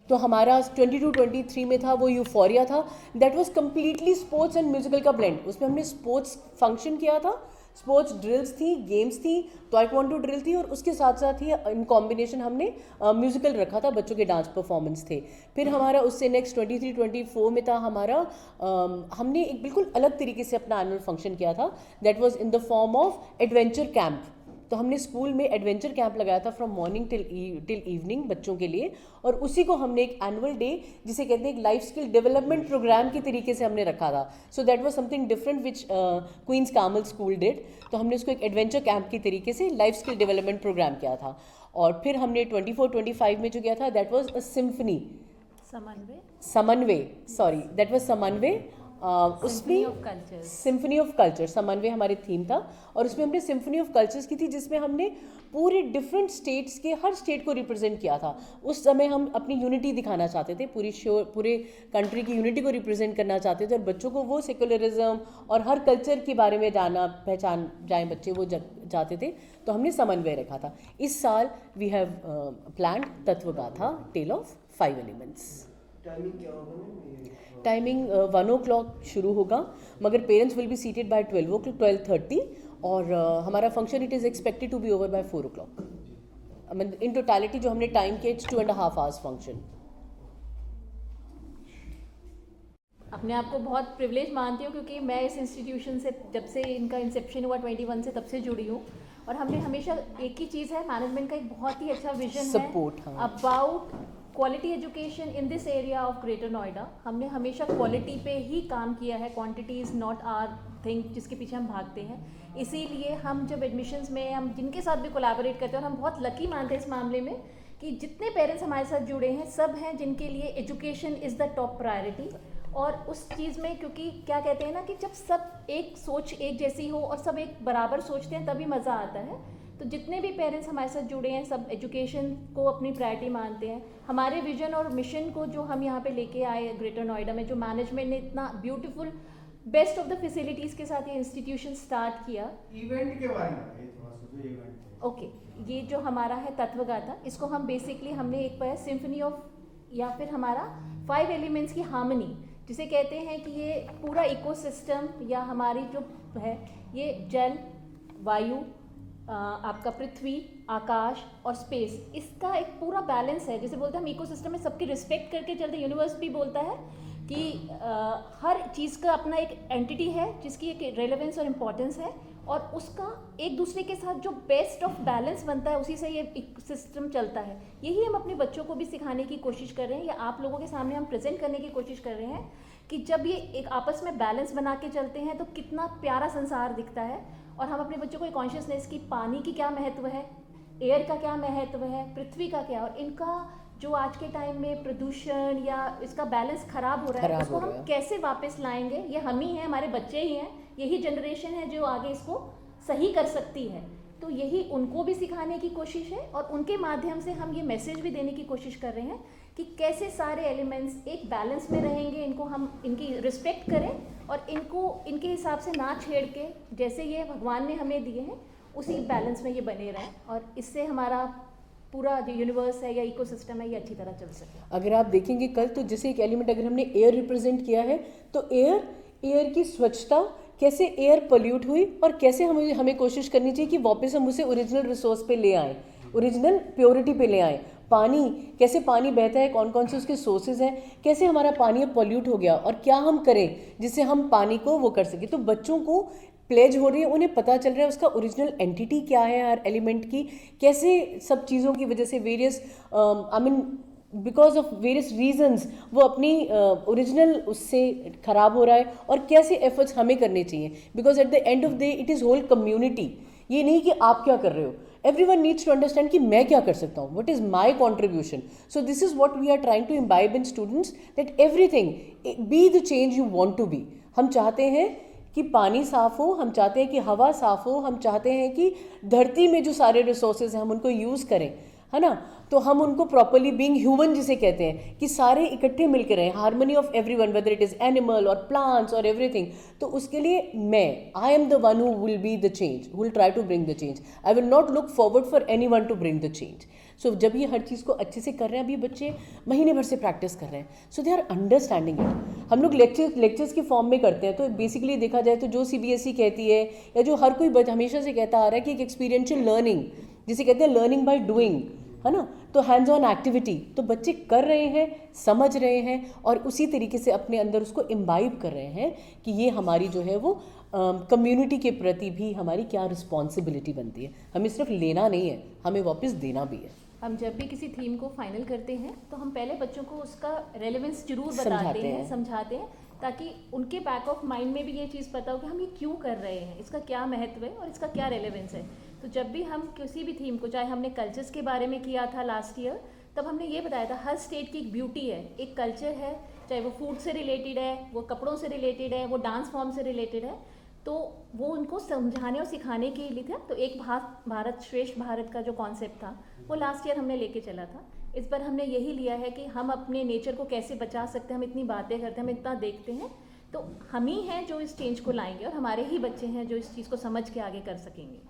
तो हमारा 22-23 में था वो यूफोरिया था, that was completely sports and musical का ब्लेंड। उसमें हमने स्पोर्ट्स फंक्शन किया था, स्पोर्ट्स ड्रिल्स थी, गेम्स थी, ताइक्वांडो ड्रिल थी, और उसके साथ साथ ही इन कॉम्बिनेशन हमने म्यूजिकल रखा था, बच्चों के डांस परफॉर्मेंस थे। फिर हमारा उससे नेक्स्ट 23-24 में था हमारा हमने एक बिल्कुल अलग तरीके से अपना एनुअल फंक्शन किया था, that was in the form of adventure camp. तो हमने स्कूल में एडवेंचर कैंप लगाया था फ्रॉम मॉर्निंग टिल इवनिंग बच्चों के लिए, और उसी को हमने एक एनुअल डे जिसे कहते हैं एक लाइफ स्किल डेवलपमेंट प्रोग्राम की तरीके से हमने रखा था। So that was something different which Queen's Carmel school did. तो हमने उसको एक एडवेंचर कैंप की तरीके से लाइफ स्किल डेवलपमेंट प्रोग्राम किया था। और फिर हमने 24-25 में जो किया था दैट वाज अ सिम्फनी, समन्वय, सॉरी दैट वाज समन्वय। उसमें सिम्फनी ऑफ कल्चर, समन्वय हमारे थीम था, और उसमें हमने सिम्फनी ऑफ कल्चर्स की थी जिसमें हमने पूरे डिफरेंट स्टेट्स के हर स्टेट को रिप्रेजेंट किया था। उस समय हम अपनी यूनिटी दिखाना चाहते थे, पूरे कंट्री की यूनिटी को रिप्रेजेंट करना चाहते थे, और बच्चों को वो सेक्युलरिज्म और हर कल्चर के बारे में जाना पहचान जाएं बच्चे, वो चाहते थे। तो हमने समन्वय रखा था। इस साल we have planned Tattvagatha tale of 5 elements. Timing क्या होगा? टाइमिंग 1 o'clock शुरू होगा, मगर parents will be seated by 12:30, और हमारा function it is expected to be over by 4 o'clock। In totality जो हमने टाइम किया इट्स 2.5 hours फंक्शन। अपने आप को बहुत प्रिविलेज मानती हूँ, क्योंकि मैं इस इंस्टीट्यूशन से जब से इनका इंसेप्शन हुआ 21 से, तब से जुड़ी हूँ। और हमने हमेशा एक ही चीज़ है, मैनेजमेंट का एक बहुत ही अच्छा विजन सपोर्ट, है about quality education in this area of greater Noida. हमने हमेशा क्वालिटी पे ही काम किया है, quantity is not our thing जिसके पीछे हम भागते हैं। इसीलिए हम जब एडमिशन्स में हम जिनके साथ भी कोलैबोरेट करते हैं, और हम बहुत लकी मानते हैं इस मामले में कि जितने पेरेंट्स हमारे साथ जुड़े हैं सब हैं जिनके लिए education is the top priority. और उस चीज़ में, क्योंकि क्या कहते हैं ना कि जब सब एक सोच एक जैसी हो और सब एक बराबर सोचते हैं तभी मज़ा आता है। तो जितने भी पेरेंट्स हमारे साथ जुड़े हैं सब एजुकेशन को अपनी प्रायोरिटी मानते हैं। हमारे विजन और मिशन को जो हम यहाँ पे लेके आए ग्रेटर नोएडा में, जो मैनेजमेंट ने इतना beautiful best of the facilities के साथ ये इंस्टीट्यूशन स्टार्ट किया। इवेंट के बारे में थोड़ा सा, जो इवेंट ओके, ये जो हमारा है तत्वगाथा, इसको हम बेसिकली हमने एक पाया सिम्फनी ऑफ, या फिर हमारा 5 एलिमेंट्स की हार्मनी जिसे कहते हैं कि ये पूरा इकोसिस्टम या हमारी जो है ये जल, वायु, आपका पृथ्वी, आकाश और स्पेस, इसका एक पूरा बैलेंस है। जैसे बोलते हैं हम इकोसिस्टम में सबकी रिस्पेक्ट करके चलते, यूनिवर्स भी बोलता है कि हर चीज़ का अपना एक एंटिटी है जिसकी एक रेलेवेंस और इम्पोर्टेंस है, और उसका एक दूसरे के साथ जो बेस्ट ऑफ बैलेंस बनता है उसी से ये सिस्टम चलता है। यही हम अपने बच्चों को भी सिखाने की कोशिश कर रहे हैं, या आप लोगों के सामने हम प्रेजेंट करने की कोशिश कर रहे हैं कि जब ये एक आपस में बैलेंस बना के चलते हैं तो कितना प्यारा संसार दिखता है। और हम अपने बच्चों को कॉन्शियसनेस की पानी की क्या महत्व है, एयर का क्या महत्व है, पृथ्वी का क्या, और इनका जो आज के टाइम में प्रदूषण या इसका बैलेंस खराब हो रहा है उसको हम कैसे वापस लाएंगे। ये हम ही हैं, हमारे बच्चे ही हैं, यही जनरेशन है जो आगे इसको सही कर सकती है। तो यही उनको भी सिखाने की कोशिश है, और उनके माध्यम से हम ये मैसेज भी देने की कोशिश कर रहे हैं कि कैसे सारे एलिमेंट्स एक बैलेंस में रहेंगे, इनको हम इनकी रिस्पेक्ट करें और इनको इनके हिसाब से ना छेड़ के, जैसे ये भगवान ने हमें दिए हैं उसी बैलेंस में ये बने रहें, और इससे हमारा पूरा जो यूनिवर्स है या इकोसिस्टम है ये अच्छी तरह चल सके। अगर आप देखेंगे कल, तो जैसे एक एलिमेंट अगर हमने एयर रिप्रेजेंट किया है, तो एयर की स्वच्छता, कैसे एयर पोल्यूट हुई और कैसे हमें कोशिश करनी चाहिए कि वापस हम उसे ओरिजिनल रिसोर्स पे ले आएँ, ओरिजिनल प्योरिटी पे ले आएँ। पानी, कैसे पानी बहता है, कौन कौन से उसके सोर्सेज हैं, कैसे हमारा पानी अब पॉल्यूट हो गया, और क्या हम करें जिससे हम पानी को वो कर सकें। तो बच्चों को प्लेज हो रही है, उन्हें पता चल रहा है उसका ओरिजिनल एंटिटी क्या है हर एलिमेंट की, कैसे सब चीज़ों की वजह से various because of various reasons वो अपनी ओरिजिनल उससे ख़राब हो रहा है, और कैसे एफर्ट्स हमें करने चाहिए, because at the end of day it is whole community. ये नहीं कि आप क्या कर रहे हो, everyone needs to understand कि मैं क्या कर सकता हूँ, what is my contribution. So this is what we are trying to imbibe in students, that everything be the change you want to be. हम चाहते हैं कि पानी साफ़ हो, हम चाहते हैं कि हवा साफ़ हो, हम चाहते हैं कि धरती में जो सारे रिसोर्सेज हैं हम उनको यूज़ करें, है ना। तो हम उनको प्रॉपरली बीइंग ह्यूमन जिसे कहते हैं कि सारे इकट्ठे मिलकर रहें, harmony of everyone, whether it is animal और प्लांट्स और एवरीथिंग। तो उसके लिए मैं, I am the one who will be the change, who will try to bring the change. I will not look forward for anyone to bring the change. So जब ये हर चीज़ को अच्छे से कर रहे हैं, अभी बच्चे महीने भर से प्रैक्टिस कर रहे हैं, सो दे आर अंडरस्टैंडिंग इट। हम लोग लेक्चर्स के फॉर्म में करते हैं, तो बेसिकली देखा जाए तो जो CBSE कहती है या जो हर कोई हमेशा से कहता आ रहा है कि एक एक्सपीरियंशियल लर्निंग, जिसे कहते हैं लर्निंग बाय डूइंग, है ना, तो हैंड्स ऑन एक्टिविटी, तो बच्चे कर रहे हैं, समझ रहे हैं और उसी तरीके से अपने अंदर उसको इम्बाइब कर रहे हैं कि ये हमारी जो है वो कम्युनिटी के प्रति भी हमारी क्या रिस्पॉन्सिबिलिटी बनती है। हमें सिर्फ लेना नहीं है, हमें वापस देना भी है। हम जब भी किसी थीम को फाइनल करते हैं तो हम पहले बच्चों को उसका रेलेवेंस जरूर समझाते बताते हैं, हैं। समझाते हैं, ताकि उनके बैक ऑफ माइंड में भी ये चीज़ पता हो कि हम ये क्यों कर रहे हैं, इसका क्या महत्व है और इसका क्या रेलेवेंस है। तो जब भी हम किसी भी थीम को, चाहे हमने कल्चर्स के बारे में किया था लास्ट ईयर, तब हमने ये बताया था हर स्टेट की एक ब्यूटी है, एक कल्चर है, चाहे वो फूड से रिलेटेड है, वो कपड़ों से रिलेटेड है, वो डांस फॉर्म से रिलेटेड है, तो वो उनको समझाने और सिखाने के लिए था। तो एक भारत श्रेष्ठ भारत का जो कॉन्सेप्ट था वो लास्ट ईयर हमने लेके चला था। इस बार हमने यही लिया है कि हम अपने नेचर को कैसे बचा सकते हैं। हम इतनी बातें करते हैं, हम इतना देखते हैं, तो हम ही हैं जो इस चेंज को लाएंगे और हमारे ही बच्चे हैं जो इस चीज़ को समझ के आगे कर सकेंगे।